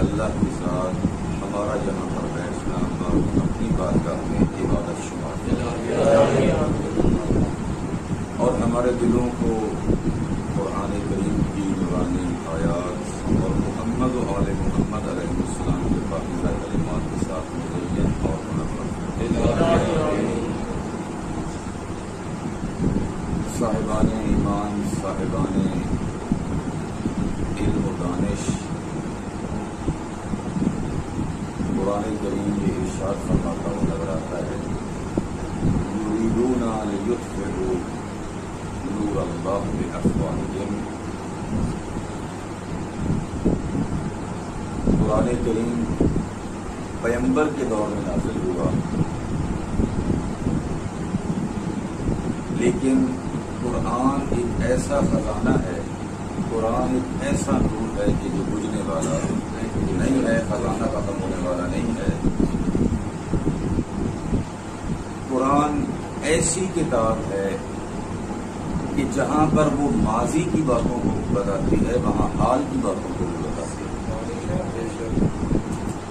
اللہ کے ساتھ ہمارا یہاں پر بیٹھنا اپنی بارگاہ میں عبادت شمار اور ہمارے دلوں کو قرآن کریم کی نورانی آیات اور محمد و آل محمد علیہ السلام کے پاکیزہ کلمات کے ساتھ مزین اور منور صاحبان ایمان، صاحبان علم و دانش، قرآن کریم یہ ارشاد فرماتا ہوا نظر آتا ہے، یریدون لیطفئوا نور اللہ بافواہہم۔ قرآن کریم پیغمبر کے دور میں نازل ہوا، لیکن قرآن ایک ایسا خزانہ ہے، قرآن ایک ایسا نور ہے کہ جو بجھنے والا نہیں ہے، خزانہ ختم ہونے والا نہیں ہے۔ قرآن ایسی کتاب ہے کہ جہاں پر وہ ماضی کی باتوں کو بتاتی ہے وہاں حال کی باتوں کو بھی بتاتی ہے،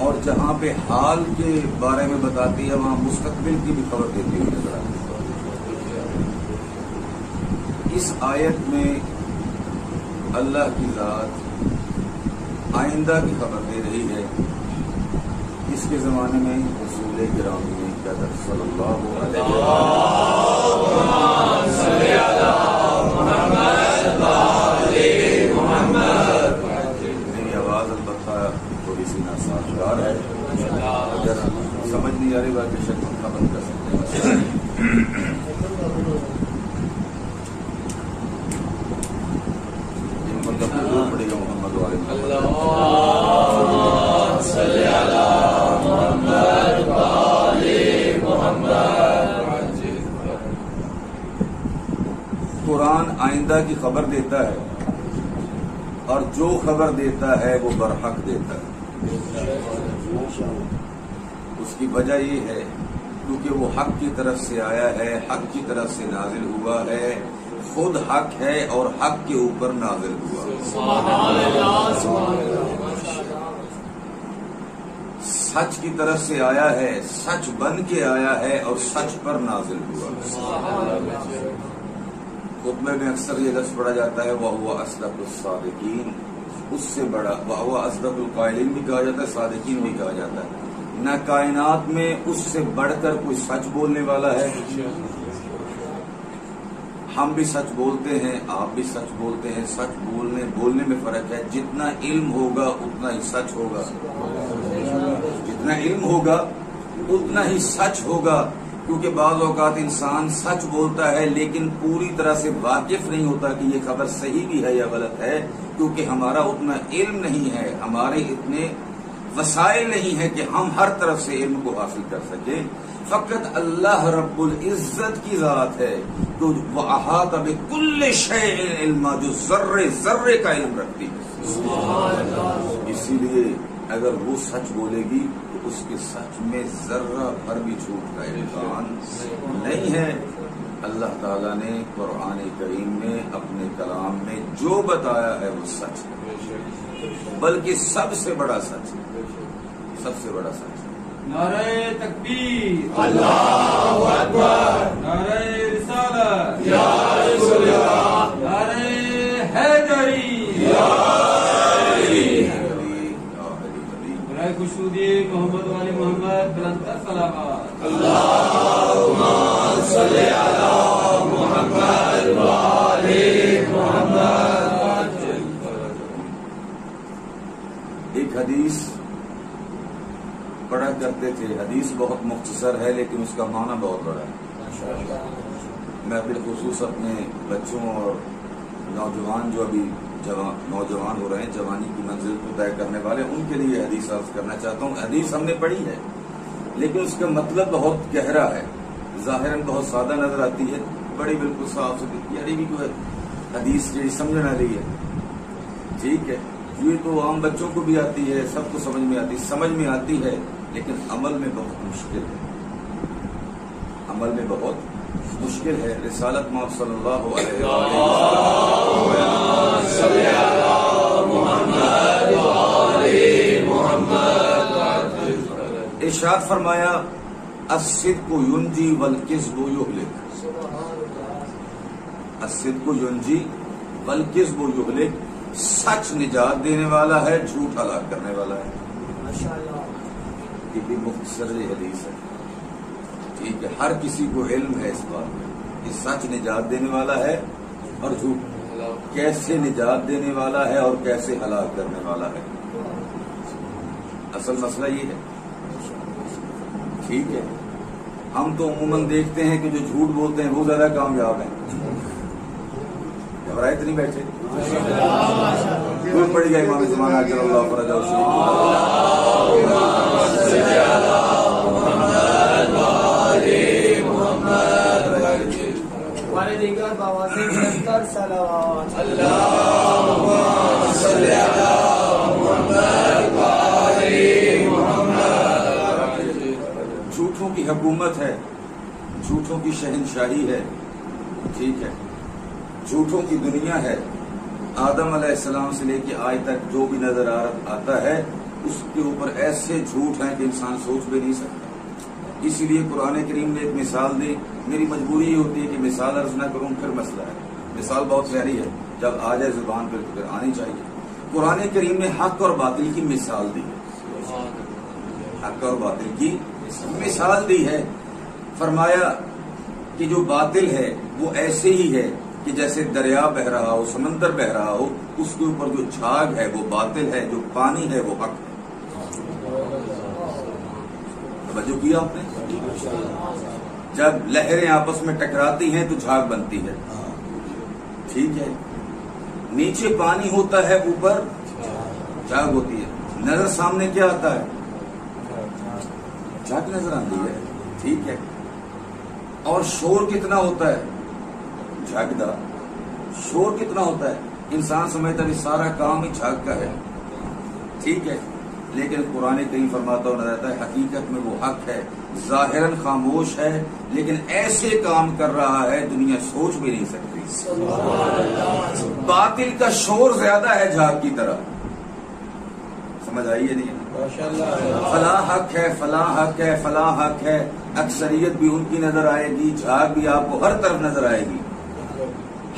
اور جہاں پہ حال کے بارے میں بتاتی ہے وہاں مستقبل کی بھی خبر دیتی ہوئی نظر آتی ہے۔ اس آیت میں اللہ کی ذات آئندہ کی خبر دے رہی ہے۔ اس کے زمانے میں رسول گرامی نے کیا تھا صلی اللہ علیہ وسلم۔ میری آواز البتہ تھوڑی سی ناسازگار ہے، اگر سمجھ نہیں آ رہی بات بے شک پنکھا بند کر سکتے ہیں۔ ضرور پڑے گا محمد والے قرآن آئندہ کی خبر دیتا ہے، اور جو خبر دیتا ہے وہ برحق دیتا ہے۔ اس کی وجہ یہ ہے کیونکہ وہ حق کی طرف سے آیا ہے، حق کی طرف سے نازل ہوا ہے، خود حق ہے اور حق کے اوپر نازل ہوا۔ سچ کی طرف سے آیا ہے، سچ بن کے آیا ہے اور سچ پر نازل ہوا۔ خطبے میں اکثر یہ لفظ پڑھا جاتا ہے وَهُوَ أَصْدَقُ الصَّادِقِينَ، اس سے بڑا وَهُوَ أَصْدَقُ الْقَائِلِينَ بھی کہا جاتا ہے، صادقین بھی کہا جاتا ہے۔ نہ کائنات میں اس سے بڑھ کر کوئی سچ بولنے والا ہے۔ ہم بھی سچ بولتے ہیں، آپ بھی سچ بولتے ہیں، سچ بولنے میں فرق ہے۔ جتنا علم ہوگا اتنا ہی سچ ہوگا، جتنا علم ہوگا اتنا ہی سچ ہوگا، کیونکہ بعض اوقات انسان سچ بولتا ہے لیکن پوری طرح سے واقف نہیں ہوتا کہ یہ خبر صحیح بھی ہے یا غلط ہے، کیونکہ ہمارا اتنا علم نہیں ہے، ہمارے اتنے وسائل نہیں ہے کہ ہم ہر طرف سے علم کو حاصل کر سکیں۔ فقط اللہ رب العزت کی ذات ہے تو وہ احاطہ بکل شیء علما، جو ذرے ذرے کا علم رکھتی ہے۔ اسی لیے اگر وہ سچ بولے گی تو اس کے سچ میں ذرہ بھر بھی جھوٹ کا امکان نہیں ہے۔ اللہ تعالیٰ نے قرآن کریم میں اپنے کلام میں جو بتایا ہے وہ سچ ہے، بلکہ سب سے بڑا سچ ہے، سب سے بڑا سچ ہے۔ نعرہ تکبیر، اللہ اکبر، نعرہ رسالت، یا رسول اللہ، نعرہ حیدری، یا علی، برائے خوشنودی محمد والی محمد بلندتر صلوات۔ اللہم صلی علی محمد والی محمد۔ ایک حدیث پڑھا کرتے تھے، حدیث بہت مختصر ہے لیکن اس کا معنی بہت بڑا ہے۔ میں بالخصوص اپنے بچوں اور نوجوان جو ابھی نوجوان ہو رہے ہیں، جوانی کی منزل کو طے کرنے والے، ان کے لیے حدیث عرض کرنا چاہتا ہوں. حدیث ہم نے پڑھی ہے لیکن اس کا مطلب بہت گہرا ہے. ظاہراً بہت سادہ نظر آتی ہے، بڑی بالکل صاف ستھری، یعنی بھی جو ہے حدیث جی سمجھنے والی ہے. ٹھیک ہے، یہ تو عام بچوں کو بھی آتی ہے، سب کو سمجھ میں آتی ہے، لیکن عمل میں بہت مشکل ہے. عمل میں بہت مشکل ہے. رسالت مآب صلی اللہ علیہ وسلم ارشاد فرمایا الصدق ینجی والکذب یہلک. الصدق ینجی والکذب یہلک. سچ نجات دینے والا ہے، جھوٹ ہلاک کرنے والا ہے. یہ بھی مختصر حدیث ہے. ٹھیک ہے، ہر کسی کو علم ہے اس بات میں کہ سچ نجات دینے والا ہے اور جھوٹ کیسے نجات دینے والا ہے اور کیسے ہلاک کرنے والا ہے. اصل مسئلہ یہ ہے. ٹھیک ہے، ہم تو عموماً دیکھتے ہیں کہ جو جھوٹ بولتے ہیں وہ زیادہ کامیاب ہیں. گھبرائے تو نہیں بیٹھے؟ کوئی پڑی گا امام زمانہ اجل اللہ فرجہ ہمارے دیگر بواسیر نکر صلوات جھوٹوں کی حکومت ہے، جھوٹوں کی شہنشاہی ہے. ٹھیک ہے، جھوٹوں کی دنیا ہے. آدم علیہ السلام سے لے کے آج تک جو بھی نظر آتا ہے اس کے اوپر ایسے جھوٹ ہیں کہ انسان سوچ بھی نہیں سکتا. اسی لیے قرآن کریم نے ایک مثال دی. میری مجبوری یہ ہوتی ہے کہ مثال عرض نہ کروں، پھر مسئلہ ہے. مثال بہت پیاری ہے، جب آ جائے زبان پہ تو پھر آنی چاہیے. قرآن کریم نے حق اور باطل کی مثال دی ہے. حق اور باطل کی مثال دی ہے. فرمایا کہ جو باطل ہے وہ ایسے ہی ہے کہ جیسے دریا بہ رہا ہو، سمندر بہ رہا ہو، اس کے اوپر جو جھاگ ہے وہ باطل ہے، جو پانی ہے وہ حق ہے. توجہ کیا آپ نے؟ جب لہریں آپس میں ٹکراتی ہیں تو جھاگ بنتی ہے. ٹھیک ہے، نیچے پانی ہوتا ہے، اوپر جھاگ ہوتی ہے. نظر سامنے کیا آتا ہے؟ جھاگ نظر آتی ہے. ٹھیک ہے، اور شور کتنا ہوتا ہے؟ جھاگدار. شور کتنا ہوتا ہے؟ انسان سمجھتا ہے سارا کام ہی جھاگ کا ہے. ٹھیک ہے، لیکن قرآن کریم فرماتا ہوا رہتا ہے حقیقت میں وہ حق ہے، ظاہراً خاموش ہے لیکن ایسے کام کر رہا ہے دنیا سوچ بھی نہیں سکتی. باطل کا شور زیادہ ہے جھاگ کی طرح. سمجھ آئیے نہیں؟ فلاں حق ہے، فلاں حق ہے، فلاں حق ہے. اکثریت بھی ان کی نظر آئے گی، جھاگ بھی آپ کو ہر طرف نظر آئے گی.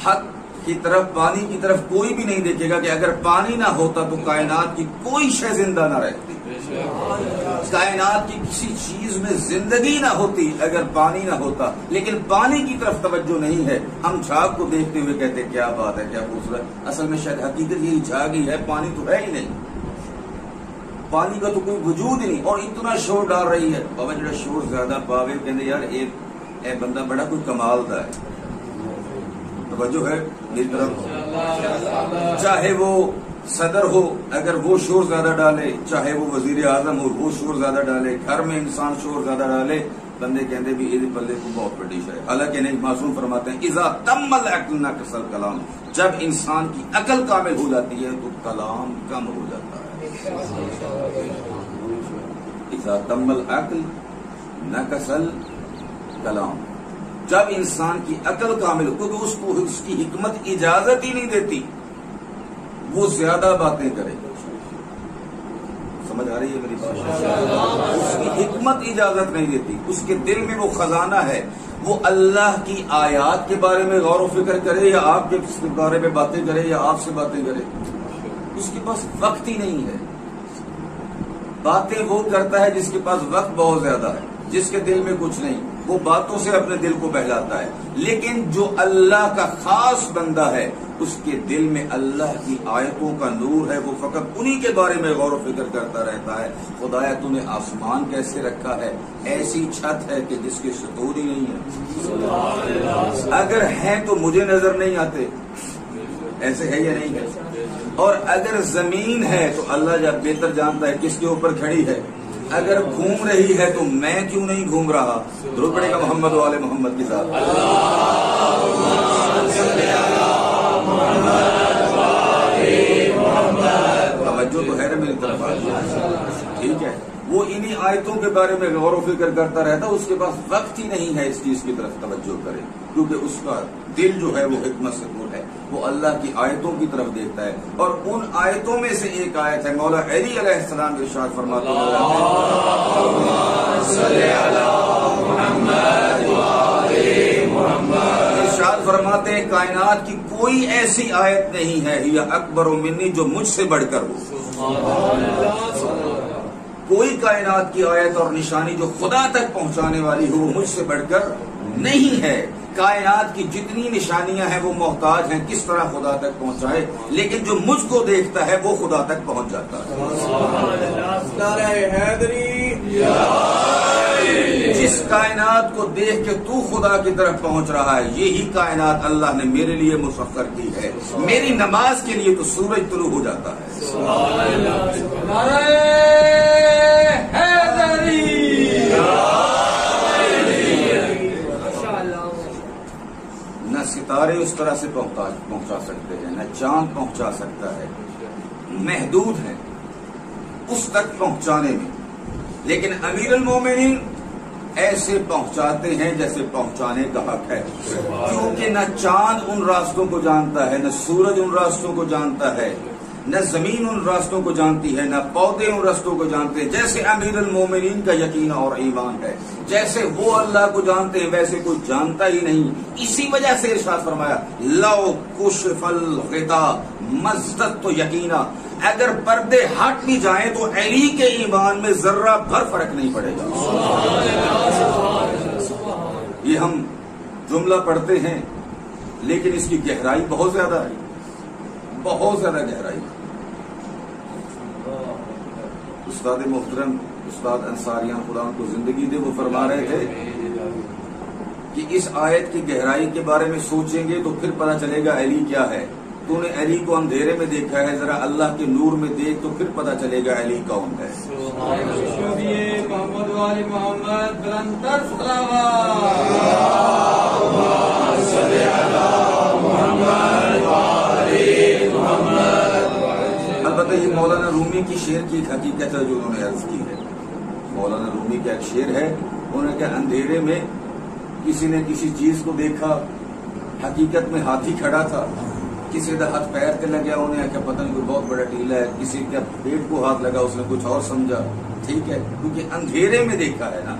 حق کی طرف، پانی کی طرف کوئی بھی نہیں دیکھے گا کہ اگر پانی نہ ہوتا تو کائنات کی کوئی شے زندہ نہ رہتی. کائنات کی کسی چیز میں زندگی نہ ہوتی اگر پانی نہ ہوتا. لیکن پانی کی طرف توجہ نہیں ہے. ہم جھاگ کو دیکھتے ہوئے کہتے کیا بات ہے، کیا خوبصورت. اصل میں شاید حقیقت یہی جھاگ ہی ہے، پانی تو ہے ہی نہیں. پانی کا تو کوئی وجود ہی نہیں، اور اتنا شور ڈال رہی ہے. بابا جڑا شور زیادہ پاوے کہتے یار اے بندہ بڑا کوئی کمال دا ہے. توجہ ہے میری طرف. چاہے وہ صدر ہو، اگر وہ شور زیادہ ڈالے، چاہے وہ وزیر اعظم ہو، وہ شور زیادہ ڈالے، گھر میں انسان شور زیادہ ڈالے، بندے کہتے بھی یہ بندے کو بہت بڑی شے. حالانکہ نہیں، معصوم فرماتے ہیں اذا تم العقل نقص کلام. جب انسان کی عقل کامل ہو جاتی ہے تو کلام کم ہو جاتا ہے. اذا تم العقل نقص کلام. جب انسان کی عقل کامل ہو، کیونکہ اس کو اس کی حکمت اجازت ہی نہیں دیتی وہ زیادہ باتیں کرے. سمجھ آ رہی ہے میری بات؟ اس کی حکمت اجازت نہیں دیتی. اس کے دل میں وہ خزانہ ہے، وہ اللہ کی آیات کے بارے میں غور و فکر کرے یا آپ کے بارے میں باتیں کرے یا آپ سے باتیں کرے، اس کے پاس وقت ہی نہیں ہے. باتیں وہ کرتا ہے جس کے پاس وقت بہت زیادہ ہے، جس کے دل میں کچھ نہیں، وہ باتوں سے اپنے دل کو بہلاتا ہے. لیکن جو اللہ کا خاص بندہ ہے اس کے دل میں اللہ کی آیتوں کا نور ہے، وہ فقط انہی کے بارے میں غور و فکر کرتا رہتا ہے. خدایا تو نے آسمان کیسے رکھا ہے؟ ایسی چھت ہے کہ جس کے ستون ہی نہیں ہے. اگر ہیں تو مجھے نظر نہیں آتے، ایسے ہے یا نہیں ہے؟ اور اگر زمین ہے تو اللہ جب بہتر جانتا ہے کس کے اوپر کھڑی ہے، اگر گھوم رہی ہے تو میں کیوں نہیں گھوم رہا؟ درود پڑے گا محمد والے محمد کی ذات۔ توجہ تو ہے نا میری طرف؟ ٹھیک ہے، وہ انہی آیتوں کے بارے میں غور و فکر کرتا رہتا، اس کے پاس وقت ہی نہیں ہے اس چیز کی طرف توجہ کرے، کیونکہ اس کا دل جو ہے وہ حکمت سے دور ہے، وہ اللہ کی آیتوں کی طرف دیکھتا ہے۔ اور ان آیتوں میں سے ایک آیت ہے، مولا علی علیہ السلام ارشاد فرماتے ہیں، ارشاد فرماتے ہیں کائنات کی کوئی ایسی آیت نہیں ہے یا اکبر و منی جو مجھ سے بڑھ کر ہو۔ کوئی کائنات کی آیت اور نشانی جو خدا تک پہنچانے والی ہو وہ مجھ سے بڑھ کر نہیں ہے۔ کائنات کی جتنی نشانیاں ہیں وہ محتاج ہیں کس طرح خدا تک پہنچائے، لیکن جو مجھ کو دیکھتا ہے وہ خدا تک پہنچ جاتا ہے۔ جس کائنات کو دیکھ کے تو خدا کی طرف پہنچ رہا ہے، یہی کائنات اللہ نے میرے لیے مسخر کی ہے۔ میری نماز کے لیے تو سورج طلوع ہو جاتا ہے۔ نہ ستارے اس طرح سے پہنچا سکتے ہیں، نہ چاند پہنچا سکتا ہے، محدود ہے اس تک پہنچانے میں، لیکن امیر المومنین ایسے پہنچاتے ہیں جیسے پہنچانے کا حق ہے، کیونکہ نہ چاند ان راستوں کو جانتا ہے، نہ سورج ان راستوں کو جانتا ہے، نہ زمین ان راستوں کو جانتی ہے، نہ پودے ان راستوں کو جانتے ہیں۔ جیسے امیر المومنین کا یقین اور ایمان ہے، جیسے وہ اللہ کو جانتے ہیں ویسے کوئی جانتا ہی نہیں۔ اسی وجہ سے ارشاد فرمایا لو کشف الغطاء مزددت یقینا، اگر پردے ہٹ بھی جائیں تو علی کے ایمان میں ذرہ بھر فرق نہیں پڑے گا۔ یہ ہم جملہ پڑھتے ہیں لیکن اس کی گہرائی بہت زیادہ ہے، بہت زیادہ گہرائی۔ استاد محترم استاد انصاریاں خدا ان کو زندگی دے، وہ فرما رہے تھے کہ اس آیت کی گہرائی کے بارے میں سوچیں گے تو پھر پتہ چلے گا علی کیا ہے۔ تو نے علی کو اندھیرے میں دیکھا ہے، ذرا اللہ کے نور میں دیکھ تو پھر پتہ چلے گا علی کون ہے۔ محمد والی محمد بلندر صلوات۔ البتہ یہ مولانا رومی کی شعر کی ایک حقیقت ہے جو انہوں نے عرض کی ہے۔ مولانا رومی کا ایک شعر ہے، انہوں نے کہا اندھیرے میں کسی نے کسی چیز کو دیکھا، حقیقت میں ہاتھی کھڑا تھا، کسی کا ہاتھ پیر کے لگا، انہیں کیا پتہ نہیں کوئی بہت بڑا ٹیلا ہے، کسی کا پیٹ کو ہاتھ لگا اس نے کچھ اور سمجھا، ٹھیک ہے، کیونکہ اندھیرے میں دیکھا ہے نا۔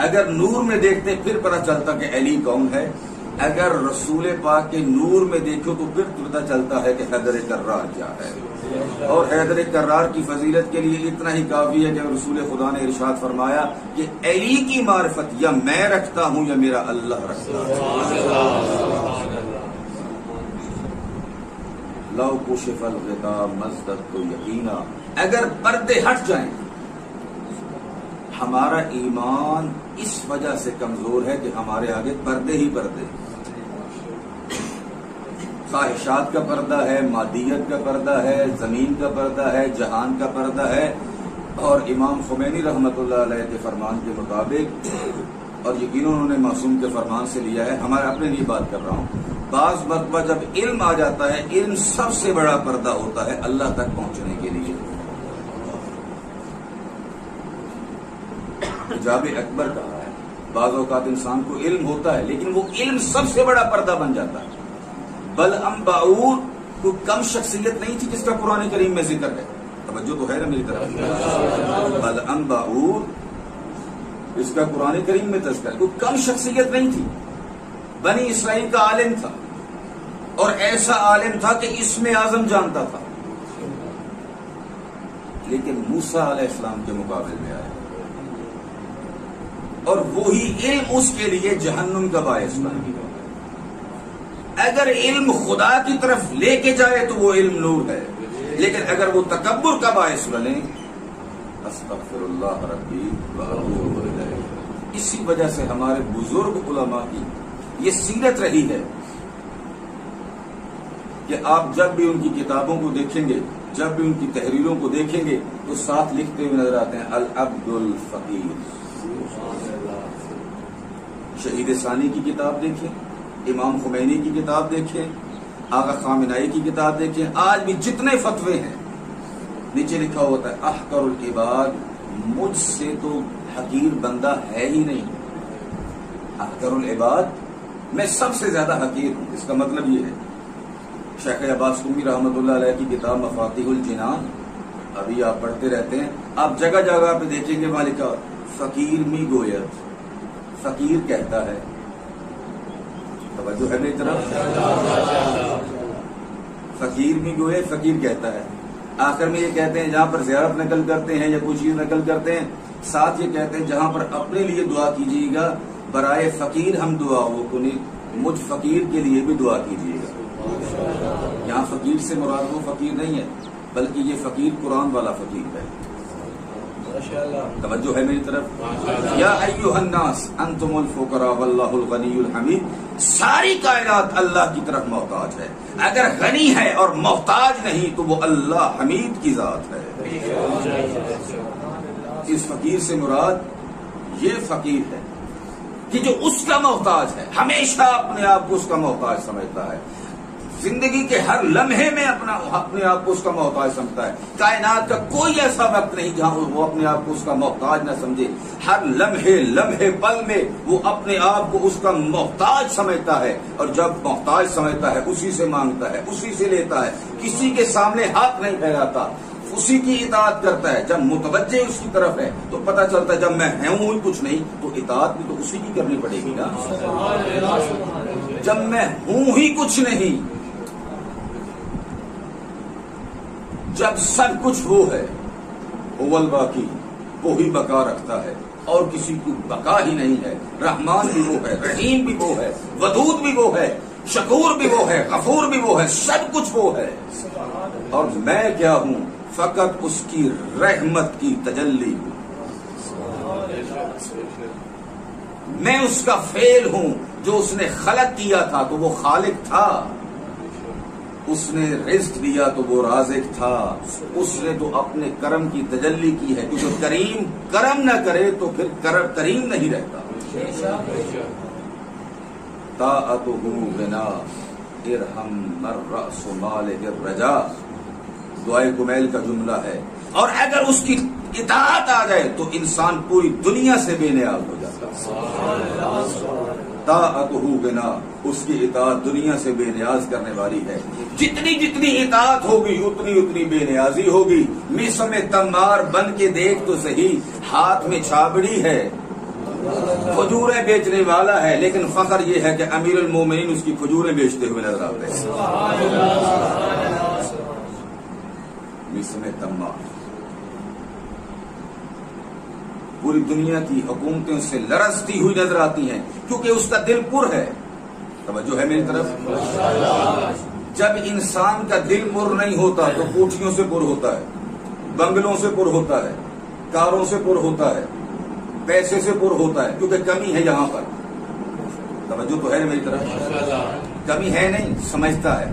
اگر نور میں دیکھتے پھر پتہ چلتا کہ علی کون ہے، اگر رسول پاک کے نور میں دیکھو تو پھر پتہ چلتا ہے کہ حیدر کرار کیا ہے۔ اور حیدر کرار کی فضیلت کے لیے اتنا ہی کافی ہے کہ رسول خدا نے ارشاد فرمایا کہ علی کی معرفت یا میں رکھتا ہوں یا میرا اللہ رکھتا ہے۔ لو کشف الغطاء مزددت یقینا، اگر پردے ہٹ جائیں۔ ہمارا ایمان اس وجہ سے کمزور ہے کہ ہمارے آگے پردے ہی پردے، خواہشات کا پردہ ہے، مادیت کا پردہ ہے، زمین کا پردہ ہے، جہان کا پردہ ہے۔ اور امام خمینی رحمت اللہ علیہ کے فرمان کے مطابق، اور یقیناً انہوں نے معصوم کے فرمان سے لیا ہے، ہمارے اپنے لیے بات کر رہا ہوں، بعض مرتبہ جب علم آ جاتا ہے، علم سب سے بڑا پردہ ہوتا ہے اللہ تک پہنچنے کے لیے۔ حجاب اکبر کہا ہے، بعض اوقات انسان کو علم ہوتا ہے لیکن وہ علم سب سے بڑا پردہ بن جاتا ہے۔ بل انباؤ کوئی کم شخصیت نہیں تھی جس کا قرآن کریم میں ذکر ہے، توجہ تو ہے نا میری طرف۔ بل انباؤ اس کا قرآن کریم میں تذکر ہے، کوئی کم شخصیت نہیں تھی، بنی اسرائیل کا عالم تھا، اور ایسا عالم تھا کہ اسم اعظم جانتا تھا، لیکن موسیٰ علیہ السلام کے مقابلے میں آیا، اور وہی علم اس کے لیے جہنم کا باعث بن گیا۔ اگر علم خدا کی طرف لے کے جائے تو وہ علم نور ہے، لیکن اگر وہ تکبر کا باعث بنے، استغفر اللہ ربی واتوب الیہ۔ اسی وجہ سے ہمارے بزرگ علماء کی یہ سیرت رہی ہے کہ آپ جب بھی ان کی کتابوں کو دیکھیں گے، جب بھی ان کی تحریروں کو دیکھیں گے تو ساتھ لکھتے ہوئے نظر آتے ہیں العبد الفقیر۔ شہید ثانی کی کتاب دیکھیں، امام خمینی کی کتاب دیکھیں، آغا خامنائی کی کتاب دیکھیں، آج بھی جتنے فتوے ہیں نیچے لکھا ہوتا ہے احقر العباد، مجھ سے تو حقیر بندہ ہے ہی نہیں، احقر العباد، میں سب سے زیادہ حقیر ہوں۔ اس کا مطلب یہ ہے شیخ عباس قمی رحمۃ اللہ علیہ کی کتاب مفاتیح الجنان ابھی آپ پڑھتے رہتے ہیں، آپ جگہ جگہ پہ دیکھیں گے وہاں لکھا فقیر می گویت، فقیر کہتا ہے، توجہ ہے میری طرف، فقیر می گوئے، فقیر کہتا ہے۔ آخر میں یہ کہتے ہیں جہاں پر زیارت نقل کرتے ہیں یا کوئی چیز نقل کرتے ہیں، ساتھ یہ کہتے ہیں جہاں پر اپنے لیے دعا کیجیے گا برائے فقیر ہم دعا وہ کنی، مجھ فقیر کے لیے بھی دعا کیجیے گا۔ یہاں فقیر سے مراد وہ فقیر نہیں ہے بلکہ یہ فقیر قرآن والا فقیر ہے۔ توجہ ہے میری طرف، یا ایھا الناس انتم الفقراء واللہ الغنی الحمید، ساری کائنات اللہ کی طرف محتاج ہے، اگر غنی ہے اور محتاج نہیں تو وہ اللہ حمید کی ذات ہے۔ اس فقیر سے مراد یہ فقیر ہے کہ جو اس کا محتاج ہے، ہمیشہ اپنے آپ کو اس کا محتاج سمجھتا ہے، زندگی کے ہر لمحے میں اپنے آپ کو اس کا محتاج سمجھتا ہے۔ کائنات کا کوئی ایسا وقت نہیں جہاں وہ اپنے آپ کو اس کا محتاج نہ سمجھے، ہر لمحے پل میں وہ اپنے آپ کو اس کا محتاج سمجھتا ہے، اور جب محتاج سمجھتا ہے اسی سے مانگتا ہے، اسی سے لیتا ہے، کسی کے سامنے ہاتھ نہیں پھیلاتا، اسی کی اطاعت کرتا ہے۔ جب متوجہ اس کی طرف ہے تو پتہ چلتا ہے جب میں ہوں ہی کچھ نہیں تو اطاعت بھی تو اسی کی کرنی پڑے گی نا۔ جب میں ہوں ہی کچھ نہیں، جب سب کچھ وہ ہے، هو الباقی، وہی بقا رکھتا ہے اور کسی کی بقا ہی نہیں ہے۔ رحمان بھی وہ ہے، رحیم بھی وہ ہے، ودود بھی وہ ہے، شکور بھی وہ ہے، غفور بھی وہ ہے، سب کچھ وہ ہے، اور میں کیا ہوں؟ فقط اس کی رحمت کی تجلی ہوں، میں اس کا فعل ہوں۔ جو اس نے خلق کیا تھا تو وہ خالق تھا، اس نے رزق دیا تو وہ رازق تھا، اس نے تو اپنے کرم کی تجلی کی ہے، کیونکہ کریم کرم نہ کرے تو پھر کریم نہیں رہتا۔ طاعتہ غنا ارحم الرأس مالک الرجا، دعائے کمیل کا جملہ ہے، اور اگر اس کی اطاعت آ جائے تو انسان پوری دنیا سے بے نیاز ہو جاتا ہے۔ طاعتہ غنا، اس کی اطاعت دنیا سے بے نیاز کرنے والی ہے۔ جتنی اطاعت ہوگی اتنی بے نیازی ہوگی۔ میسم تمار بن کے دیکھ تو صحیح، ہاتھ میں چھابڑی ہے، کھجوریں بیچنے والا ہے، لیکن فخر یہ ہے کہ امیر المومنین اس کی کھجوریں بیچتے ہوئے نظر آتے ہیں۔ میسم تمار، پوری دنیا کی حکومتیں اس سے لرزتی ہوئی نظر آتی ہیں کیونکہ اس کا دل پر ہے۔ توجہ ہے میری طرف، جب انسان کا دل پر نہیں ہوتا تو کوٹھیوں سے پر ہوتا ہے، بنگلوں سے پر ہوتا ہے، کاروں سے پر ہوتا ہے، پیسے سے پر ہوتا ہے، کیونکہ کمی ہے یہاں پر۔ توجہ تو ہے میری طرف، کمی ہے نہیں، سمجھتا ہے۔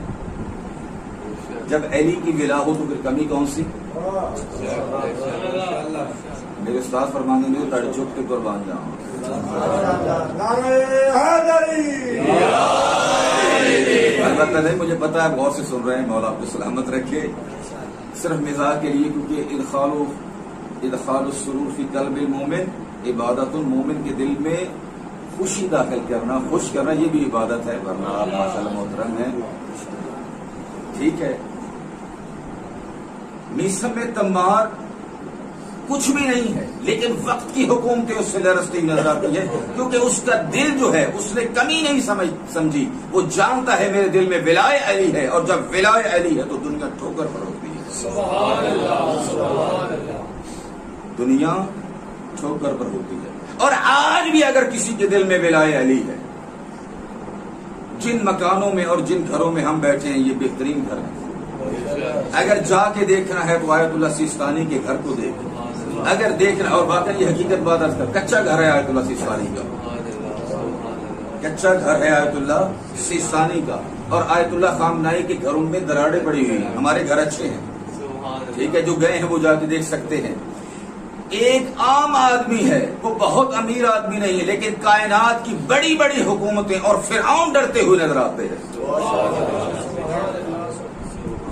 جب علی کی ولا ہو تو پھر کمی کون سی؟ میرے استاد فرمانے میں تڑ چپ کے قربان جاؤں۔ البتہ نہیں، مجھے پتا ہے غور سے سن رہے ہیں، مولا آپ کو سلامت رکھے۔ صرف مزاح کے لیے، کیونکہ ادخال السرور فی قلب المومن عبادت، المومن کے دل میں خوشی داخل کرنا، خوش کرنا، یہ بھی عبادت ہے، ورنہ آپ ماشاءاللہ محترم ہیں، ٹھیک ہے۔ میسم تمار کچھ بھی نہیں ہے، لیکن وقت کی حکومتیں اس سے لرزتی نظر آتی ہے، کیونکہ اس کا دل جو ہے اس نے کمی نہیں سمجھی، وہ جانتا ہے میرے دل میں ولائے علی ہے، اور جب ولائے علی ہے تو دنیا ٹھوکر پر ہوتی ہے۔ سبحان اللہ، سبحان اللہ، دنیا ٹھوکر پر ہوتی ہے۔ اور آج بھی اگر کسی کے دل میں ولائے علی ہے، جن مکانوں میں اور جن گھروں میں ہم بیٹھے ہیں یہ بہترین گھر ہیں، اگر جا کے دیکھنا ہے تو آیت اللہ سیستانی کے گھر کو دیکھیں، اگر دیکھنا، اور واقعی یہ حقیقت بات کچا گھر ہے آیت اللہ سیستانی کا، کچا گھر ہے آیت اللہ سیستانی کا، اور آیت اللہ خامنائی کے گھروں میں دراڑیں پڑی ہوئی ہیں. ہمارے گھر اچھے ہیں، ٹھیک ہے، جو گئے ہیں وہ جا کے دیکھ سکتے ہیں. ایک عام آدمی ہے، وہ بہت امیر آدمی نہیں ہے، لیکن کائنات کی بڑی بڑی حکومتیں اور فرعون ڈرتے ہوئے نظر آتے ہیں.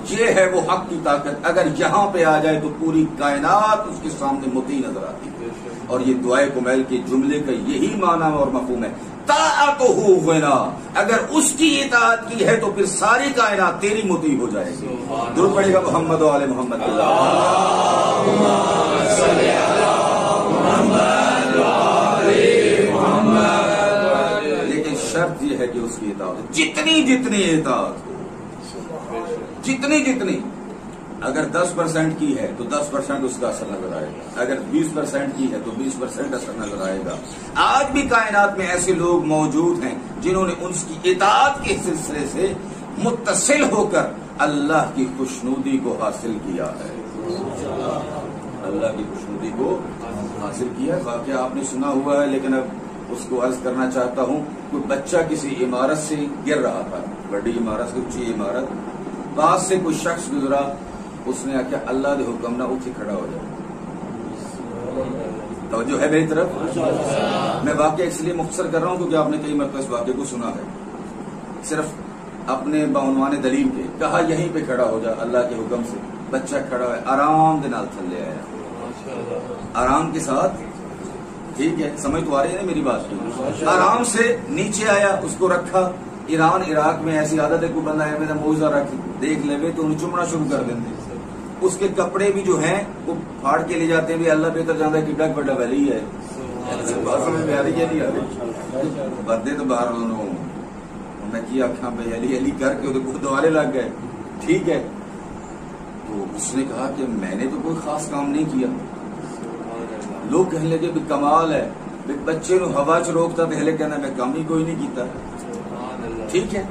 یہ ہے وہ حق کی طاقت. اگر یہاں پہ آ جائے تو پوری کائنات اس کے سامنے مطیع نظر آتی ہے. اور یہ دعائے کمیل کے جملے کا یہی معنی اور مفہوم ہے. طاعتہ غنا، اگر اس کی اطاعت کی ہے تو پھر ساری کائنات تیری مطیع ہو جائے گی. درود پڑے گا محمد و آل محمد. لیکن شرط یہ ہے کہ اس کی اطاعت جتنی جتنی اطاعت ہو، جتنی اگر 10% کی ہے تو 10% اس کا اثر نظر آئے گا، اگر 20% کی ہے تو 20% اثر نظر آئے گا. آج بھی کائنات میں ایسے لوگ موجود ہیں جنہوں نے اس کی اطاعت کے سلسلے سے متصل ہو کر اللہ کی خوشنودی کو حاصل کیا ہے. اللہ کی خوشنودی کو حاصل کیا ہے. واقعہ آپ نے سنا ہوا ہے، لیکن اب اس کو عرض کرنا چاہتا ہوں. کوئی بچہ کسی عمارت سے گر رہا تھا، بڑی عمارت سے، اونچی عمارت، پاس سے کوئی شخص گزرا، اس نے آخیا اللہ دے حکم نہ اٹھ کھڑا ہو جائے. توجہ ہے میری طرف؟ میں واقعہ اس لیے مختصر کر رہا ہوں کیونکہ آپ نے کئی مرتبہ اس واقعے کو سنا ہے. صرف اپنے بعنوان دلیل کے کہا یہیں پہ کھڑا ہو جا اللہ کے حکم سے. بچہ کھڑا ہے، آرام دے نال تھلے آیا، آرام کے ساتھ، ٹھیک ہے، سمجھ تو آ رہی ہے نا میری بات کی. آرام سے نیچے آیا، اس کو رکھا. ایران عراق میں ایسی عادت ہے کوئی بندہ ہے میرا موزہ رکھ دیکھ لے تو انہیں چومنا شروع کر دیں. اس کے کپڑے بھی جو ہیں وہ پھاڑ کے لے جاتے ہیں. بھی اللہ بہتر جانتا ہے کہ ڈگ بڑا ویلی ہے، بات سمجھ میں آ رہی ہے نہیں آ رہی؟ بندے تو باہر میں کی آخا بھائی علی علی کر کے گردوارے لگ گئے. ٹھیک ہے، تو اس نے کہا کہ میں نے تو کوئی خاص کام نہیں کیا. لوگ کہنے لگے بھی کمال ہے، بچے نو ہوا چ روکتا تو ہلے کہنا میں کام ہی کوئی نہیں کیتا. ٹھیک ہے،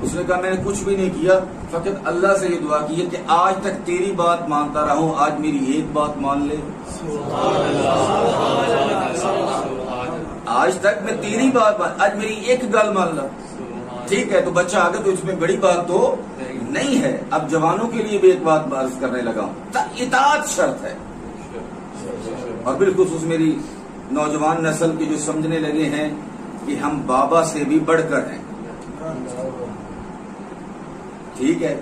اس نے کہا میں نے کچھ بھی نہیں کیا، فقط اللہ سے یہ دعا کی ہے کہ آج تک تیری بات مانتا رہا ہوں، آج میری ایک بات مان لے. آج تک میں تیری بات آج میری ایک گل مان لا. ٹھیک ہے، تو بچہ آگے تو اس میں بڑی بات تو نہیں ہے. اب جوانوں کے لیے بھی ایک بات عرض کرنے لگا ہوں، اطاعت شرط ہے. اور بالخصوص میری نوجوان نسل کے جو سمجھنے لگے ہیں کہ ہم بابا سے بھی بڑھ کر ہیں. ٹھیک ہے،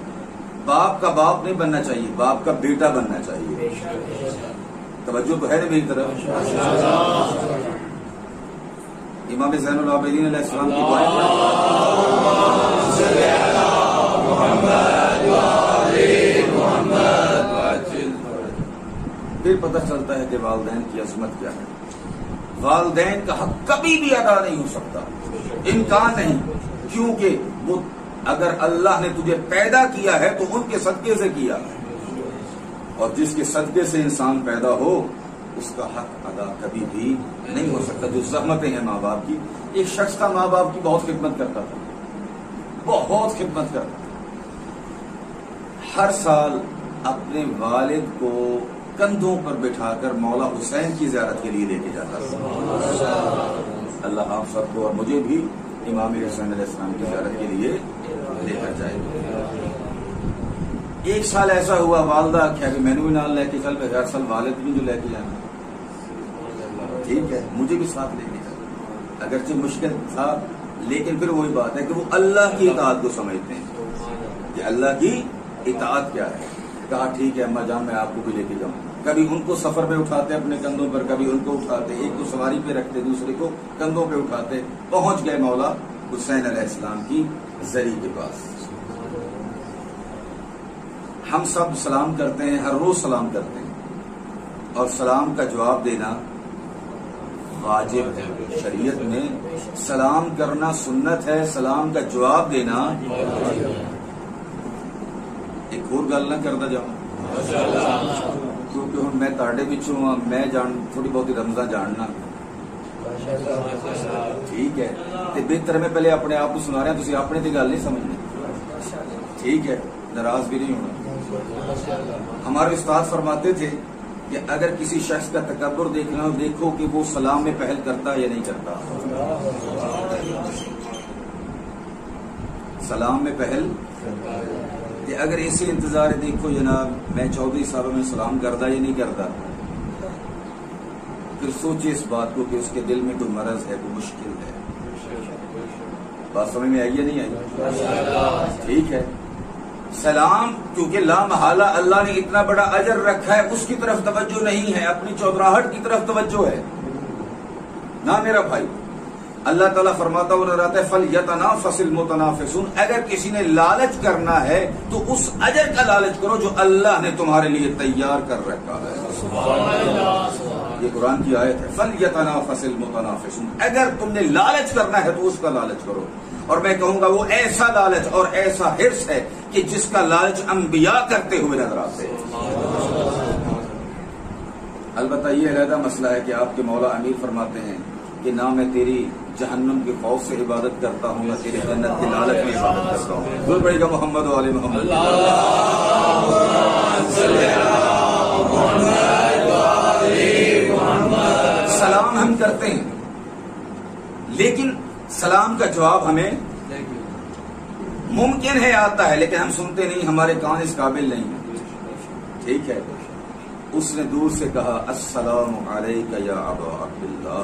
باپ کا باپ نہیں بننا چاہیے، باپ کا بیٹا بننا چاہیے. توجہ تو ہے نا میری طرف؟ امام زین العابدین علیہ السلام کی دعائیں پھر پتہ چلتا ہے کہ والدین کی عظمت کیا ہے. والدین کا حق کبھی بھی ادا نہیں ہو سکتا، امکان نہیں. کیونکہ وہ اگر اللہ نے تجھے پیدا کیا ہے تو ان کے صدقے سے کیا ہے، اور جس کے صدقے سے انسان پیدا ہو اس کا حق ادا کبھی بھی نہیں ہو سکتا. جو زحمتیں ہیں ماں باپ کی، ایک شخص کا ماں باپ کی بہت خدمت کرتا تھا، بہت خدمت کرتا تھا. ہر سال اپنے والد کو کندھوں پر بٹھا کر مولا حسین کی زیارت کے لیے لے کے جاتا تھا. اللہ آپ سب کو اور مجھے بھی امام حسین علیہ السلام کی زیارت کے لیے لے کر جائے. ایک سال ایسا ہوا والدہ کیا کہ میں نے بھی نال لے کے چل پہ، ہر سال والد بھی جو لے کے جانا. ٹھیک ہے، مجھے بھی ساتھ لے کے چل، اگرچہ مشکل تھا لیکن پھر وہی بات ہے کہ وہ اللہ کی اطاعت کو سمجھتے ہیں کہ اللہ کی اطاعت کیا ہے. کہا ٹھیک ہے اماں جان میں آپ کو بھی لے کے جاؤں. کبھی ان کو سفر میں اٹھاتے اپنے کندھوں پر، کبھی ان کو اٹھاتے، ایک کو سواری پہ رکھتے دوسرے کو کندھوں پہ اٹھاتے. پہنچ گئے مولا حسین علیہ السلام کی زری کے پاس. ہم سب سلام کرتے ہیں، ہر روز سلام کرتے ہیں، اور سلام کا جواب دینا واجب ہے. شریعت میں سلام کرنا سنت ہے، سلام کا جواب دینا. ایک اور گل نہ کرتا جاؤں کیونکہ ہوں میں تاڑے بچوں ہاں، میں تھوڑی بہت رمضان جاننا. ٹھیک ہے، تو بہتر میں پہلے اپنے آپ کو سنا رہا ہوں، تھی اپنے تے گل نہیں سمجھنے. ٹھیک ہے، ناراض بھی نہیں ہونا. ہمارے استاد فرماتے تھے کہ اگر کسی شخص کا تکبر دیکھنا ہو دیکھو کہ وہ سلام میں پہل کرتا ہے یا نہیں کرتا. سلام میں پہل کہ اگر ایسے انتظار دیکھو جناب میں چودھری صاحب میں سلام کرتا یا نہیں کرتا, پھر سوچے اس بات کو کہ اس کے دل میں کوئی مرض ہے, کوئی مشکل ہے. بات سمجھ میں آئی یا نہیں آئی؟ ٹھیک ہے. سلام کیونکہ لا محالہ اللہ نے اتنا بڑا اجر رکھا ہے, اس کی طرف توجہ نہیں ہے, اپنی چودراہٹ کی طرف توجہ ہے نا میرا بھائی. اللہ تعالیٰ فرماتا ہوا نظر آتا ہے فَلْيَتَنَافَسِ الْمُتَنَافِسُونَ, اگر کسی نے لالچ کرنا ہے تو اس اجر کا لالچ کرو جو اللہ نے تمہارے لیے تیار کر رکھا ہے. یہ قرآن کی آیت ہے. فَلْيَتَنَافَسِ الْمُتَنَافِسُونَ, اگر تم نے لالچ کرنا ہے تو اس کا لالچ کرو. اور میں کہوں گا وہ ایسا لالچ اور ایسا حرص ہے کہ جس کا لالچ انبیاء کرتے ہوئے نظر آتے ہیں. البتہ یہ علیحدہ مسئلہ ہے کہ آپ کے مولا امیر فرماتے ہیں کہ نہ میں تیری جہنم کے خوف سے عبادت کرتا ہوں نہ تیری جنت کے لالچ میں عبادت کرتا ہوں. ضرور پڑے گا محمد و آل محمد. سلام ہم کرتے ہیں لیکن سلام کا جواب ہمیں ممکن ہے آتا ہے لیکن ہم سنتے نہیں, ہمارے کان اس قابل نہیں ہیں. ٹھیک ہے. اس نے دور سے کہا السلام علیک یا ابا عبداللہ,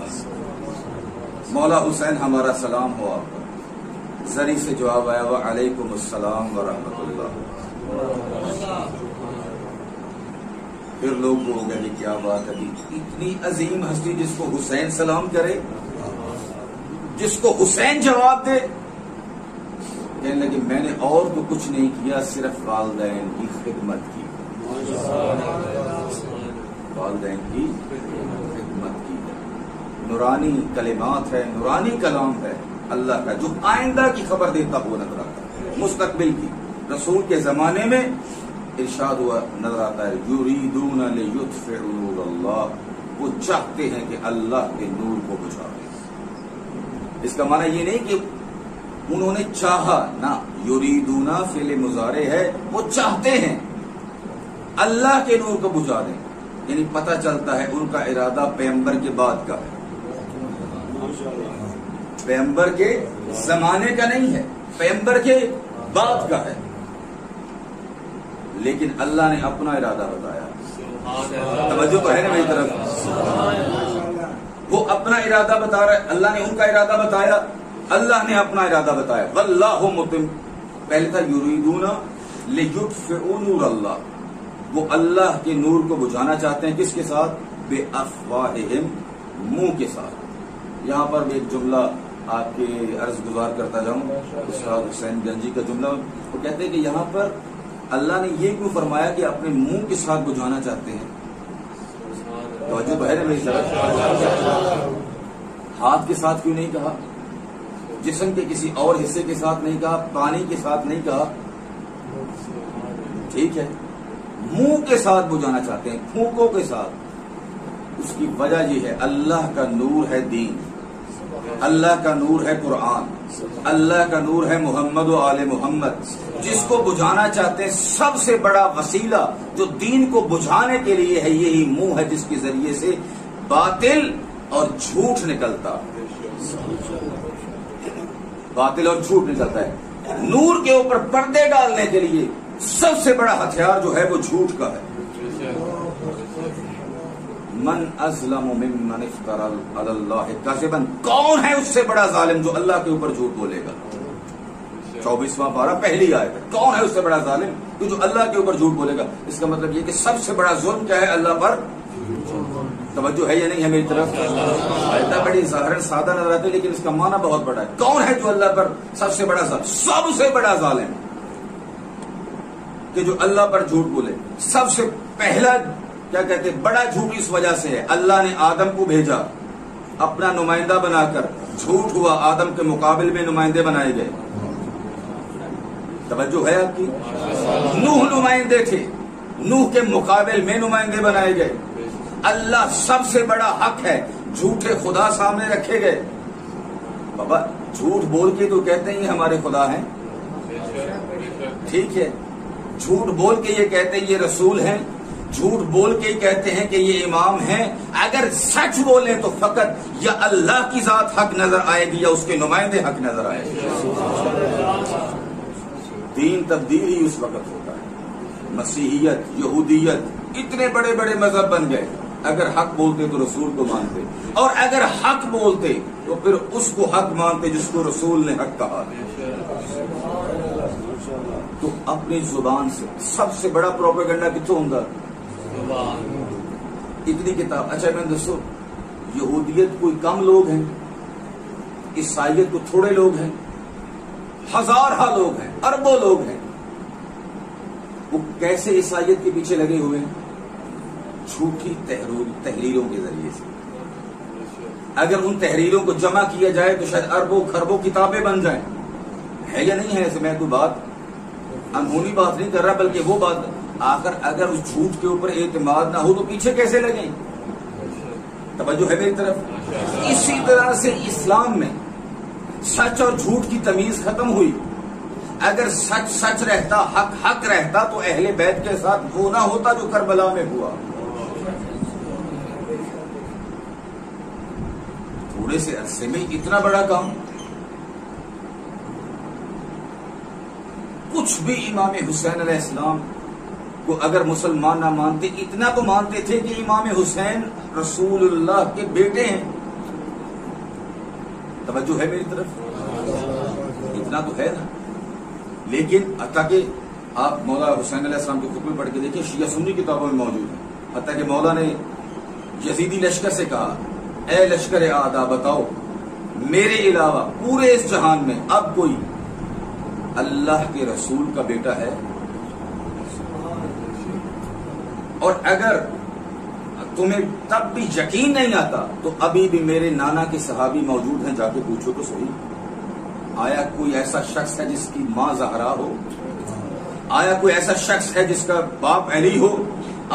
مولا حسین ہمارا سلام ہو آپ کا. زری سے جواب آیا وعلیکم السلام ورحمۃ اللہ. پھر لوگ ہو گئے کہ کیا بات ہے, اتنی عظیم ہستی جس کو حسین سلام کرے, جس کو حسین جواب دے. کہنے لگے میں نے اور تو کچھ نہیں کیا, صرف والدین کی خدمت کی, والدین کی خدمت کی. نورانی کلمات ہے, نورانی کلام ہے اللہ کا جو آئندہ کی خبر دیتا ہوا نظر آتا ہے, مستقبل کی. رسول کے زمانے میں ارشاد ہوا نظر آتا ہے یریدون لیطفئوا نور اللہ, وہ چاہتے ہیں کہ اللہ کے نور کو بجھا دیں. اس کا معنی یہ نہیں کہ انہوں نے چاہا, نہ, یریدون فعل مضارع ہے, وہ چاہتے ہیں اللہ کے نور کو بجھا دیں. یعنی پتہ چلتا ہے ان کا ارادہ پیغمبر کے بعد کا ہے, پیغمبر کے زمانے کا نہیں ہے, پیغمبر کے بعد کا ہے. لیکن اللہ نے اپنا ارادہ بتایا. توجہ تو ہے نا میری طرف. وہ اپنا ارادہ بتا رہا ہے, اللہ نے ان کا ارادہ بتایا, اللہ نے اپنا ارادہ بتایا. واللہ متم, پہلے تھا یریدون لیطفئوا نور اللہ, وہ اللہ کے نور کو بجھانا چاہتے ہیں. کس کے ساتھ؟ بے افواہہم, منہ کے ساتھ. یہاں پر بھی ایک جملہ آپ کے عرض گزار کرتا جاؤں, استاد حسین گنجی کا جملہ. وہ کہتے ہیں کہ یہاں پر اللہ نے یہ کیوں فرمایا کہ اپنے منہ کے ساتھ بجھانا چاہتے ہیں؟ توجہ تو ہے نا میری طرف. ہاتھ کے ساتھ کیوں نہیں کہا, جسم کے کسی اور حصے کے ساتھ نہیں کہا, پانی کے ساتھ نہیں کہا؟ ٹھیک ہے, منہ کے ساتھ بجھانا چاہتے ہیں, پھونکوں کے ساتھ. اس کی وجہ یہ ہے اللہ کا نور ہے دین, اللہ کا نور ہے قرآن, اللہ کا نور ہے محمد و آل محمد. جس کو بجھانا چاہتے ہیں سب سے بڑا وسیلہ جو دین کو بجھانے کے لیے ہے یہی منہ ہے, جس کے ذریعے سے باطل اور جھوٹ نکلتا, باطل اور جھوٹ نکلتا ہے. نور کے اوپر پردے ڈالنے کے لیے سب سے بڑا ہتھیار جو ہے وہ جھوٹ کا ہے. من ازلم ممن افترى علی اللہ کذبا, کون ہے اس سے بڑا ظالم جو اللہ کے اوپر جھوٹ بولے گا؟ 24واں پارہ پہلی آیت ہے. کون ہے اس سے بڑا ظالم جو اللہ کے اوپر جھوٹ بولے گا؟ اس کا مطلب یہ کہ سب سے بڑا ظلم کیا ہے؟ اللہ پر. توجہ ہے یا نہیں ہے میری طرف؟ آیت بڑی ظاہراً سادہ نظر آتی ہے لیکن اس کا معنی بہت بڑا ہے. کون ہے جو اللہ پر سب سے بڑا ظالم؟ سب سے بڑا ظالم کہ جو اللہ پر جھوٹ بولے. سب سے پہلا کیا کہتے ہیں بڑا جھوٹ اس وجہ سے ہے اللہ نے آدم کو بھیجا اپنا نمائندہ بنا کر, جھوٹ ہوا, آدم کے مقابل میں نمائندے بنائے گئے. توجہ ہے آپ کی؟ نوح نمائندے تھے, نوح کے مقابل میں نمائندے بنائے گئے. اللہ سب سے بڑا حق ہے, جھوٹے خدا سامنے رکھے گئے. بابا جھوٹ بول کے تو کہتے ہیں یہ ہمارے خدا ہیں, ٹھیک ہے, جھوٹ بول کے یہ کہتے ہیں یہ رسول ہیں, جھوٹ بول کے ہی کہتے ہیں کہ یہ امام ہیں. اگر سچ بولیں تو فقط یا اللہ کی ذات حق نظر آئے گی یا اس کے نمائندے حق نظر آئے گی. دین تبدیل ہی اس وقت ہوتا ہے. مسیحیت، یہودیت اتنے بڑے بڑے مذہب بن گئے. اگر حق بولتے تو رسول کو مانتے، اور اگر حق بولتے تو پھر اس کو حق مانتے جس کو رسول نے حق کہا. تو اپنی زبان سے سب سے بڑا پروپیگنڈا کتوں ہوں گا؟ اتنی کتاب. اچھا میں دسو، یہودیت کوئی کم لوگ ہیں؟ عیسائیت کو تھوڑے لوگ ہیں؟ ہزارہ لوگ ہیں، اربوں لوگ ہیں. وہ کیسے عیسائیت کے پیچھے لگے ہوئے ہیں؟ جھوٹی تحریروں کے ذریعے سے. اگر ان تحریروں کو جمع کیا جائے تو شاید اربوں خربوں کتابیں بن جائیں. ہے یا نہیں ہے؟ ایسے میں کوئی بات انہونی بات نہیں کر رہا، بلکہ وہ بات آخر اگر اس جھوٹ کے اوپر اعتماد نہ ہو تو پیچھے کیسے لگیں؟ توجہ ہے میری طرف. اسی طرح سے اسلام میں سچ اور جھوٹ کی تمیز ختم ہوئی. اگر سچ سچ رہتا، حق حق رہتا تو اہل بیت کے ساتھ وہ نہ ہوتا جو کربلا میں ہوا. تھوڑے سے عرصے میں اتنا بڑا کام. کچھ بھی امام حسین علیہ السلام کو اگر مسلمان نہ مانتے، اتنا تو مانتے تھے کہ امام حسین رسول اللہ کے بیٹے ہیں. توجہ ہے میری طرف؟ اتنا تو ہے نا. لیکن حتیٰ کہ آپ مولا حسین علیہ السلام کے خطبے پڑھ کے دیکھیں، شیعہ سنی کتابوں میں موجود ہیں. حتیٰ کہ مولا نے یزیدی لشکر سے کہا، اے لشکر آدھا بتاؤ میرے علاوہ پورے اس جہان میں اب کوئی اللہ کے رسول کا بیٹا ہے؟ اور اگر تمہیں تب بھی یقین نہیں آتا تو ابھی بھی میرے نانا کے صحابی موجود ہیں، جا کے پوچھو تو صحیح. آیا کوئی ایسا شخص ہے جس کی ماں زہرا ہو؟ آیا کوئی ایسا شخص ہے جس کا باپ علی ہو؟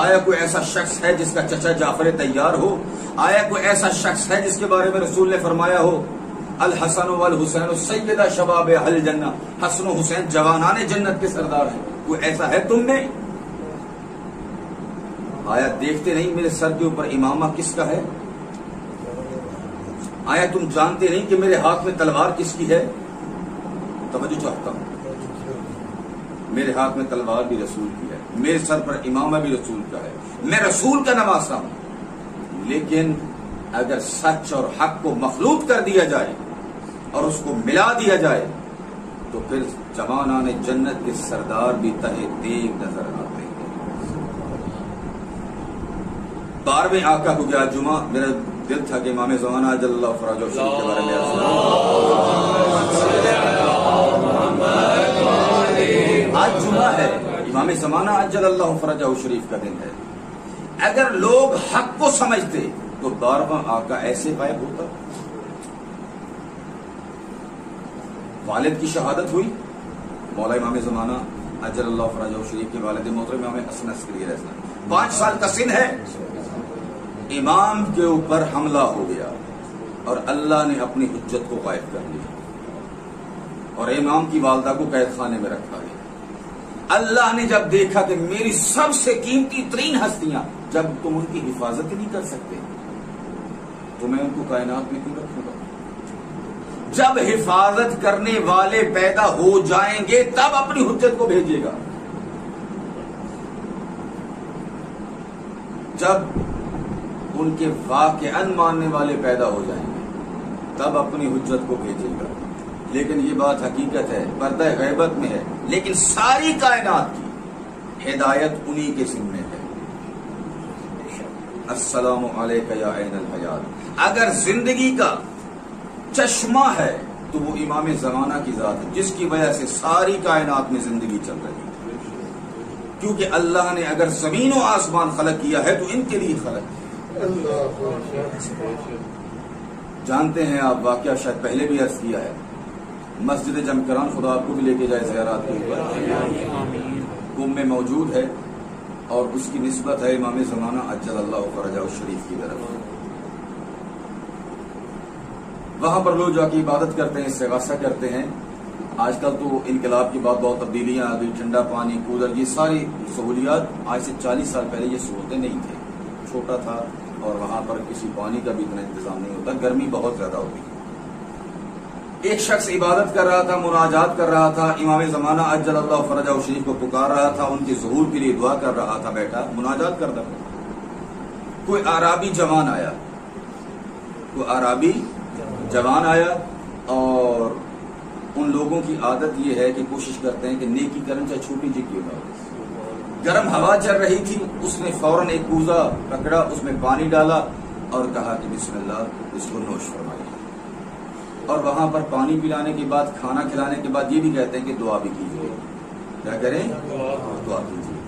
آیا کوئی ایسا شخص ہے جس کا چچا جعفر طیار ہو؟ آیا کوئی ایسا شخص ہے جس کے بارے میں رسول نے فرمایا ہو الحسن والحسین سیدہ شباب اہل جنہ، حسن و حسین جوانان جنت کے سردار ہیں؟ کوئی ایسا ہے تم میں؟ آیا دیکھتے نہیں میرے سر کے اوپر امامہ کس کا ہے؟ آیا تم جانتے نہیں کہ میرے ہاتھ میں تلوار کس کی ہے؟ توجہ چاہتا ہوں. میرے ہاتھ میں تلوار بھی رسول کی ہے، میرے سر پر امامہ بھی رسول کا ہے، میں رسول کا نواسا ہوں. لیکن اگر سچ اور حق کو مخلوط کر دیا جائے اور اس کو ملا دیا جائے تو پھر جوانان جنت کے سردار بھی تہے دیگ نظر آتے ہیں. 12ویں آقا کو گیا جمعہ، میرا دل تھا کہ امام زمانہ اجل اللہ فرجہ شریف کے بارے میں آج جمعہ ہے، امام زمانہ اجل اللہ فرجہ شریف کا دن ہے. اگر لوگ حق کو سمجھتے تو 12واں آقا ایسے غائب ہوتا. والد کی شہادت ہوئی، مولا امام زمانہ اجل اللہ فرجہ شریف کے والد محترم امام حسن عسکری علیہ السلام 5 سال کا سن ہے. امام کے اوپر حملہ ہو گیا اور اللہ نے اپنی حجت کو غائب کر لیا اور امام کی والدہ کو قید خانے میں رکھا گیا. اللہ نے جب دیکھا کہ میری سب سے قیمتی ترین ہستیاں جب تم ان کی حفاظت نہیں کر سکتے تو میں ان کو کائنات میں کیوں رکھوں گا؟ جب حفاظت کرنے والے پیدا ہو جائیں گے تب اپنی حجت کو بھیجے گا. جب ان کے واقعاً ماننے والے پیدا ہو جائیں گے تب اپنی حجت کو بھیجے گا. لیکن یہ بات حقیقت ہے، پردہ غیبت میں ہے، لیکن ساری کائنات کی ہدایت انہی کے ذمہ ہے. السلام علیکہ یا عین الحیات. اگر زندگی کا چشمہ ہے تو وہ امام زمانہ کی ذات ہے جس کی وجہ سے ساری کائنات میں زندگی چل رہی ہے. کیونکہ اللہ نے اگر زمین و آسمان خلق کیا ہے تو ان کے لیے خلق. جانتے ہیں آپ واقعہ شاید پہلے بھی عرض کیا ہے، مسجد جمکران خدا آپ کو بھی لے کے جائے زیارات کے اوپر قم میں موجود ہے اور اس کی نسبت ہے امام زمانہ اجل اللہ فرجہ شریف کی طرف. وہاں پر لوگ جا کے عبادت کرتے ہیں، استغاثہ کرتے ہیں. آج کل تو انقلاب کے بعد بہت تبدیلیاں آ گئی، ٹھنڈا پانی، کولر، یہ ساری سہولیات آج سے 40 سال پہلے یہ سہولتیں نہیں تھیں. چھوٹا تھا اور وہاں پر کسی پانی کا بھی اتنا انتظام نہیں ہوتا، گرمی بہت زیادہ ہوتی. ایک شخص عبادت کر رہا تھا، مناجات کر رہا تھا، امام زمانہ عجل اللہ فرجہ شریف کو پکار رہا تھا، ان کے ظہور کے لیے دعا کر رہا تھا، بیٹھا مناجات کرتا تھا. کوئی اعرابی جوان آیا، اور ان لوگوں کی عادت یہ ہے کہ کوشش کرتے ہیں کہ نیکی کریں چاہے چھوٹی جی کیوں نہ ہو. گرم ہوا چل رہی تھی، اس نے فوراً ایک کوزہ پکڑا، اس میں پانی ڈالا اور کہا کہ بسم اللہ، اس کو نوش فرمائیے. اور وہاں پر پانی پلانے کے بعد، کھانا کھلانے کے بعد یہ بھی کہتے ہیں کہ دعا بھی کیجیے. کیا کریں؟ دعا کیجیے.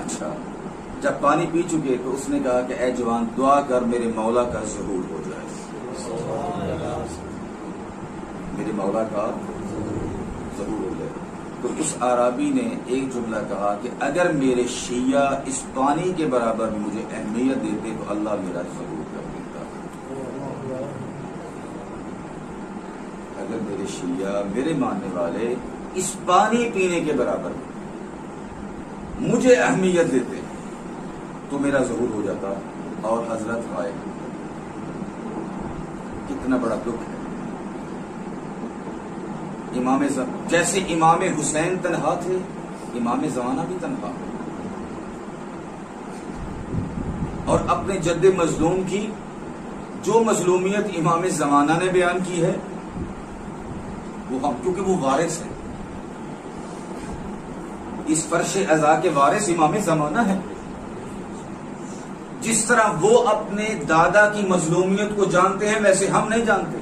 اچھا، جب پانی پی چکے تو اس نے کہا کہ اے جوان، دعا کر میرے مولا کا ظہور ہو جائے. میرے مولا کا ظہور ہو جائے. تو اس اعرابی نے ایک جملہ کہا کہ اگر میرے شیعہ اس پانی کے برابر بھی مجھے اہمیت دیتے تو اللہ میرا ظہور کر دیتا. اگر میرے شیعہ، میرے ماننے والے اس پانی پینے کے برابر مجھے اہمیت دیتے تو میرا ظہور ہو جاتا. اور حضرت آئے، کتنا بڑا دکھ ہے. جیسے امام حسین تنہا تھے، امام زمانہ بھی تنہا، اور اپنے جد مظلوم کی جو مظلومیت امام زمانہ نے بیان کی ہے وہ ہم، کیونکہ وہ وارث ہیں، اس فرش عزا کے وارث امام زمانہ ہے. جس طرح وہ اپنے دادا کی مظلومیت کو جانتے ہیں ویسے ہم نہیں جانتے.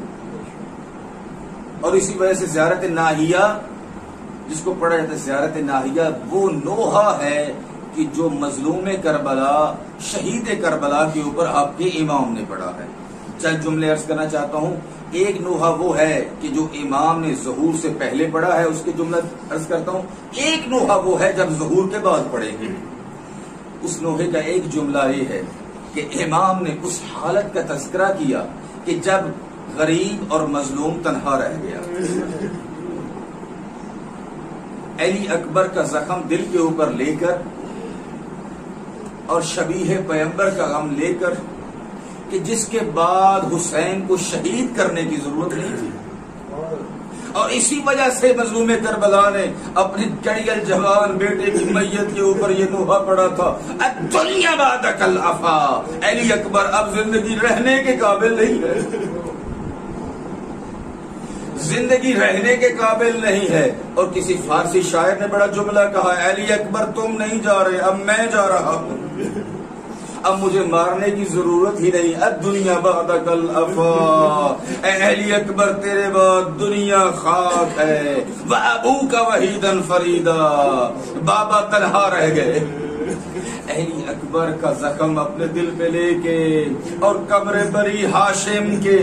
اور اسی وجہ سے زیارت ناہیہ جس کو پڑھا جاتا ہے، زیارت ناہیہ وہ نوحہ ہے کہ جو مظلوم کربلا، شہید کربلا کے اوپر آپ کے امام نے پڑھا ہے. چند جملے عرض کرنا چاہتا ہوں. ایک نوحہ وہ ہے کہ جو امام نے ظہور سے پہلے پڑھا ہے، اس کے جملہ عرض کرتا ہوں. ایک نوحہ وہ ہے جب ظہور کے بعد پڑھیں گے. اس نوحے کا ایک جملہ یہ ہے کہ امام نے اس حالت کا تذکرہ کیا کہ جب غریب اور مظلوم تنہا رہ گیا. علی اکبر کا زخم دل کے اوپر لے کر اور شبیہ پیغمبر کا غم لے کر کہ جس کے بعد حسین کو شہید کرنے کی ضرورت نہیں تھی. اور اسی وجہ سے مظلوم کربلا نے اپنے جڑیل جوان بیٹے کی میت کے اوپر یہ نوحہ پڑا تھا، الدنیا بعدک الافا. علی اکبر اب زندگی رہنے کے قابل نہیں ہے، زندگی رہنے کے قابل نہیں ہے. اور کسی فارسی شاعر نے بڑا جملہ کہا، علی اکبر تم نہیں جا رہے، اب میں جا رہا ہوں، اب مجھے مارنے کی ضرورت ہی نہیں. الدنیا بعدک الافا. اے علی اکبر تیرے بعد دنیا خاک ہے. وابوک وحیدا فریدا. بابا تنہا رہ گئے. علی اکبر کا زخم اپنے دل پہ لے کے اور قبر بری ہاشم کے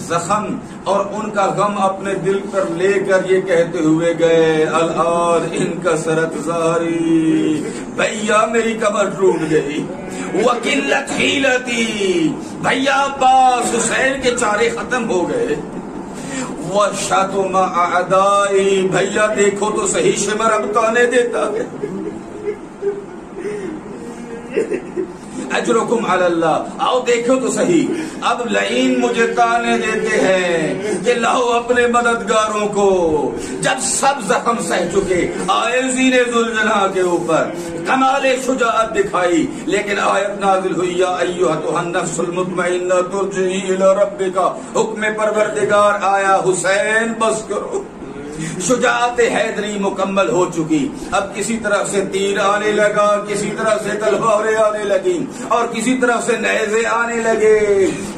زخم اور ان کا غم اپنے دل پر لے کر یہ کہتے ہوئے گئے، الان انکسرت ظہری. بھیا میری کمر ٹوٹ گئی. وقلت حیلتی. بھیا عباس حسین کے چارے ختم ہو گئے. وشتم اعدائی. بھیا دیکھو تو صحیح شمر اب تانے دیتا ہے. اجرکم علی اللہ. آؤ دیکھو تو صحیح، اب لعین مجھے تانے دیتے ہیں کہ لاؤ اپنے مددگاروں کو. جب سب زخم سہ چکے آئے زین ذوالجلالہ کے اوپر، کمال شجاعت دکھائی، لیکن آیت نازل ہوئی، یا ایھا النفس المطمئنہ ترجعی الی ربک. حکم پروردگار آیا، حسین بس کرو. شجاعت حیدری مکمل ہو چکی. اب کسی طرف سے تیر آنے لگا، کسی طرف سے تلواریں آنے لگی اور کسی طرف سے نیزے آنے لگے.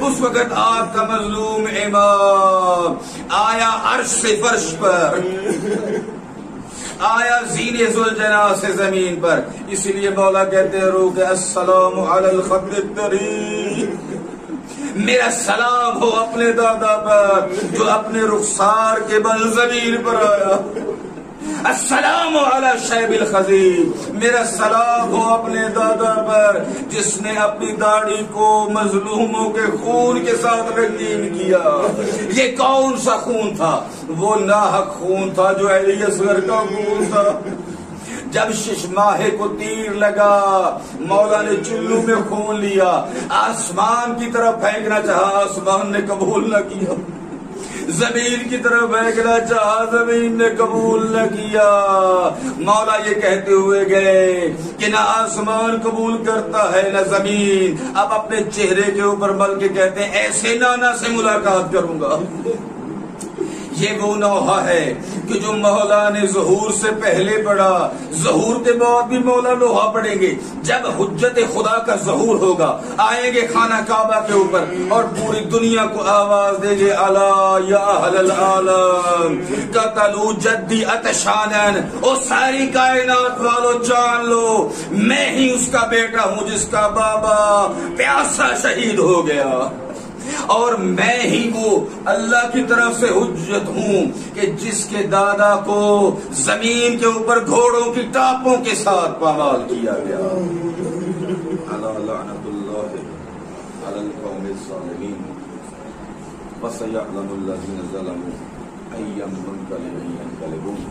اس وقت آپ کا مظلوم امام آیا عرش سے فرش پر، آیا زین ذوالجلالہ سے زمین پر. اسی لیے مولا کہتے ہیں رو کہ السلام علی الخد الطری. میرا سلام ہو اپنے دادا پر جو اپنے رخسار کے بل زمین پر آیا. السلام علی شیب الخزیب، میرا سلام ہو اپنے دادا پر جس نے اپنی داڑھی کو مظلوموں کے خون کے ساتھ رنگین کیا۔ یہ کون سا خون تھا؟ وہ ناحق خون تھا جو علی اصغر کا خون تھا۔ جب شش ماہے کو تیر لگا، مولا نے چلو میں خون لیا، آسمان کی طرف پھینکنا چاہا، آسمان نے قبول نہ کیا، زمین کی طرف پھینکنا چاہا، زمین نے قبول نہ کیا۔ مولا یہ کہتے ہوئے گئے کہ نہ آسمان قبول کرتا ہے نہ زمین، اب اپنے چہرے کے اوپر مل کے کہتے ہیں ایسے نانا سے ملاقات کروں گا۔ یہ وہ نوحہ ہے کہ جو مولا نے ظہور سے پہلے پڑھا، ظہور کے بعد بھی مولا لوحہ پڑھیں گے۔ جب حجت خدا کا ظہور ہوگا، آئیں گے خانہ کعبہ کے اوپر اور پوری دنیا کو آواز دیں گے الا یا اہل العالم قتلوا جدی عطشانن، او ساری کائنات والو جان لو میں ہی اس کا بیٹا ہوں جس کا بابا پیاسا شہید ہو گیا، اور میں ہی وہ اللہ کی طرف سے حجت ہوں کہ جس کے دادا کو زمین کے اوپر گھوڑوں کی ٹاپوں کے ساتھ پامال کیا گیا۔ الا لعنت اللہ علی القوم الظالمین وسيعلم الذين ظلموا أي منقلب ينقلبون